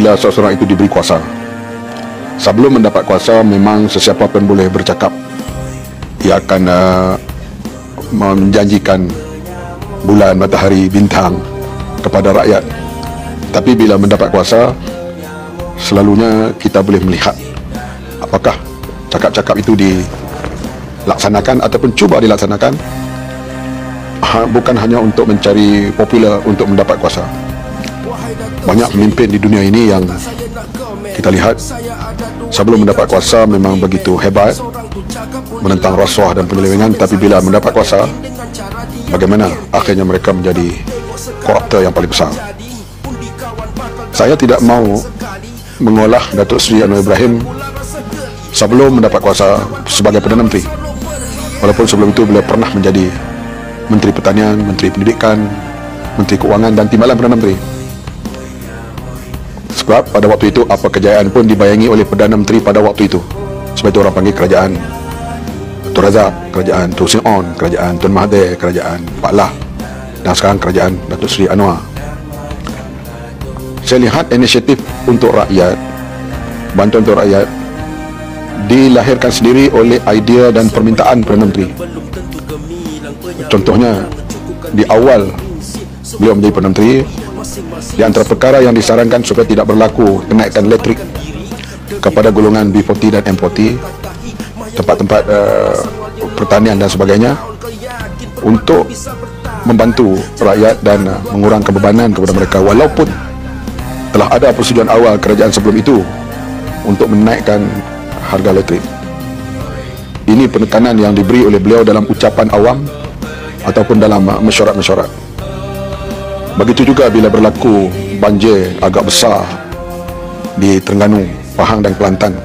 bila seseorang itu diberi kuasa. Sebelum mendapat kuasa, memang sesiapa pun boleh bercakap. Ia akan menjanjikan bulan, matahari, bintang kepada rakyat. Tapi bila mendapat kuasa, selalunya kita boleh melihat apakah cakap-cakap itu dilaksanakan ataupun cuba dilaksanakan, bukan hanya untuk mencari popular, untuk mendapat kuasa. Banyak pemimpin di dunia ini yang kita lihat sebelum mendapat kuasa memang begitu hebat menentang rasuah dan penyelewengan, tapi bila mendapat kuasa, bagaimana akhirnya mereka menjadi koruptor yang paling besar. Saya tidak mau mengolah Datuk Seri Anwar Ibrahim sebelum mendapat kuasa sebagai Perdana Menteri, walaupun sebelum itu beliau pernah menjadi Menteri Pertanian, Menteri Pendidikan, Menteri Keuangan dan timbalan Perdana Menteri. Sebab pada waktu itu apa kejayaan pun dibayangi oleh Perdana Menteri pada waktu itu. Sebab itu orang panggil kerajaan Tun Razak, kerajaan Tun Sin On, kerajaan Tun Mahathir, kerajaan Pak Lah, dan sekarang kerajaan Datuk Seri Anwar. Saya lihat inisiatif untuk rakyat, bantuan untuk rakyat, dilahirkan sendiri oleh idea dan permintaan Perdana Menteri. Contohnya, di awal beliau menjadi Perdana Menteri, di antara perkara yang disarankan supaya tidak berlaku kenaikan elektrik kepada golongan B40 dan M40, tempat-tempat pertanian dan sebagainya, untuk membantu rakyat dan mengurangkan bebanan kepada mereka, walaupun telah ada persetujuan awal kerajaan sebelum itu untuk menaikkan harga elektrik. Ini penekanan yang diberi oleh beliau dalam ucapan awam ataupun dalam mesyuarat-mesyuarat. Begitu juga bila berlaku banjir agak besar di Terengganu, Pahang dan Kelantan,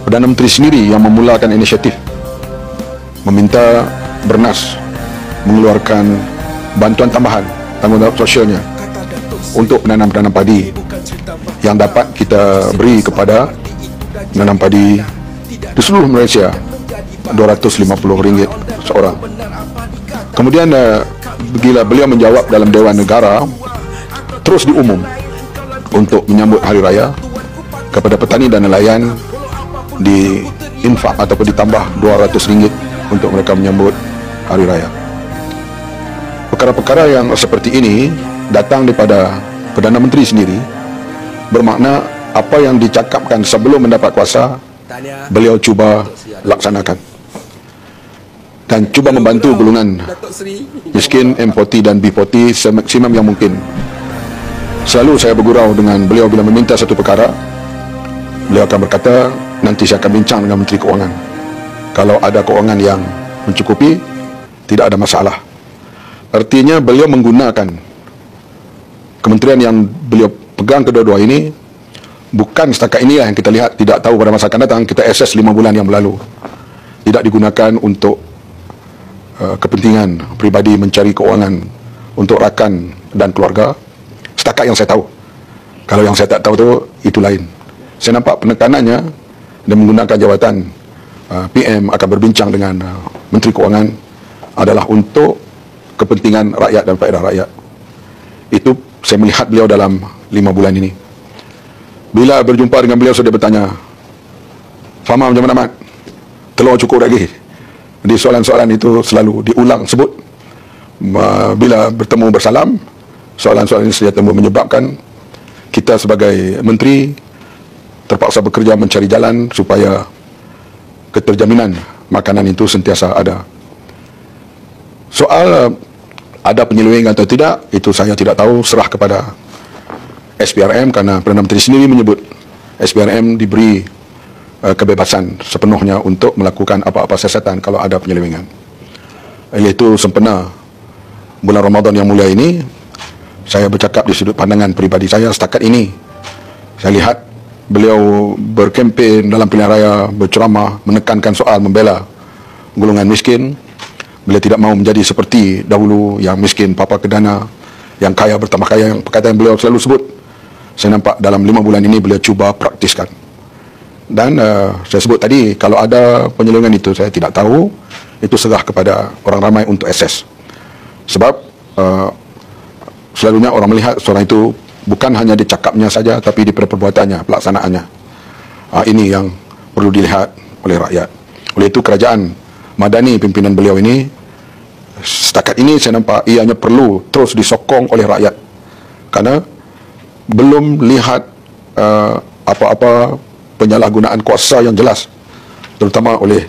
Perdana Menteri sendiri yang memulakan inisiatif meminta Bernas mengeluarkan bantuan tambahan, tanggungjawab sosialnya untuk penanam padi yang dapat kita beri kepada penanam padi di seluruh Malaysia, RM250 seorang. Kemudian bila beliau menjawab dalam Dewan Negara, terus diumum untuk menyambut Hari Raya kepada petani dan nelayan, diinfak ataupun ditambah RM200 untuk mereka menyambut Hari Raya. Perkara-perkara yang seperti ini datang daripada Perdana Menteri sendiri, bermakna apa yang dicakapkan sebelum mendapat kuasa, beliau cuba laksanakan dan cuba membantu golongan miskin, M40 dan B40 semaksimum yang mungkin. Selalu saya bergurau dengan beliau bila meminta satu perkara, beliau akan berkata, nanti saya akan bincang dengan Menteri Keuangan. Kalau ada keuangan yang mencukupi, tidak ada masalah. Artinya beliau menggunakan kementerian yang beliau pegang kedua-dua ini, bukan setakat inilah yang kita lihat, tidak tahu pada masa akan datang. Kita akses 5 bulan yang berlalu, tidak digunakan untuk kepentingan pribadi mencari keuangan untuk rakan dan keluarga, setakat yang saya tahu. Kalau yang saya tak tahu tu, itu lain. Saya nampak penekanannya dan menggunakan jawatan PM akan berbincang dengan Menteri Keuangan adalah untuk kepentingan rakyat dan faedah rakyat. Itu saya melihat beliau dalam 5 bulan ini. Bila berjumpa dengan beliau, saya bertanya, Faham macam mana, Mat? Telur cukup lagi? Di soalan-soalan itu selalu diulang sebut. Bila bertemu bersalam, soalan-soalan ini saja menyebabkan kita sebagai menteri terpaksa bekerja mencari jalan supaya keterjaminan makanan itu sentiasa ada. Soal ada penyelewengan atau tidak, itu saya tidak tahu, serah kepada SPRM, karena Perdana Menteri sendiri menyebut SPRM diberi kebebasan sepenuhnya untuk melakukan apa-apa siasatan kalau ada penyelewengan. Iaitu sempena bulan Ramadan yang mulia ini, saya bercakap di sudut pandangan peribadi saya setakat ini. Saya lihat beliau berkempen dalam pilihan raya, berceramah, menekankan soal membela golongan miskin. Beliau tidak mahu menjadi seperti dahulu, yang miskin papa kedana, yang kaya bertambah kaya, yang perkataan beliau selalu sebut. Saya nampak dalam 5 bulan ini beliau cuba praktiskan. Dan saya sebut tadi, kalau ada penyelewengan itu saya tidak tahu, itu serah kepada orang ramai untuk akses. Sebab selalunya orang melihat seorang itu bukan hanya dicakapnya saja, tapi di perbuatannya, pelaksanaannya. Ini yang perlu dilihat oleh rakyat. Oleh itu kerajaan Madani pimpinan beliau ini, setakat ini saya nampak ianya perlu terus disokong oleh rakyat, karena belum lihat apa-apa penyalahgunaan kuasa yang jelas, terutama oleh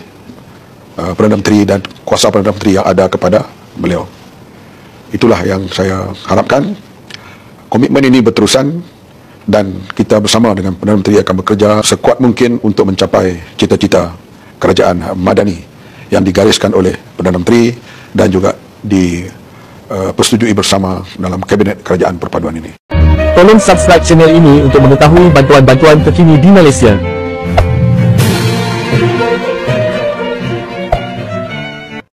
Perdana Menteri dan kuasa Perdana Menteri yang ada kepada beliau. Itulah yang saya harapkan. Komitmen ini berterusan dan kita bersama dengan Perdana Menteri akan bekerja sekuat mungkin untuk mencapai cita-cita kerajaan Madani yang digariskan oleh Perdana Menteri dan juga dipersetujui bersama dalam Kabinet Kerajaan Perpaduan ini. Tolong subscribe channel ini untuk mengetahui bantuan-bantuan terkini di Malaysia.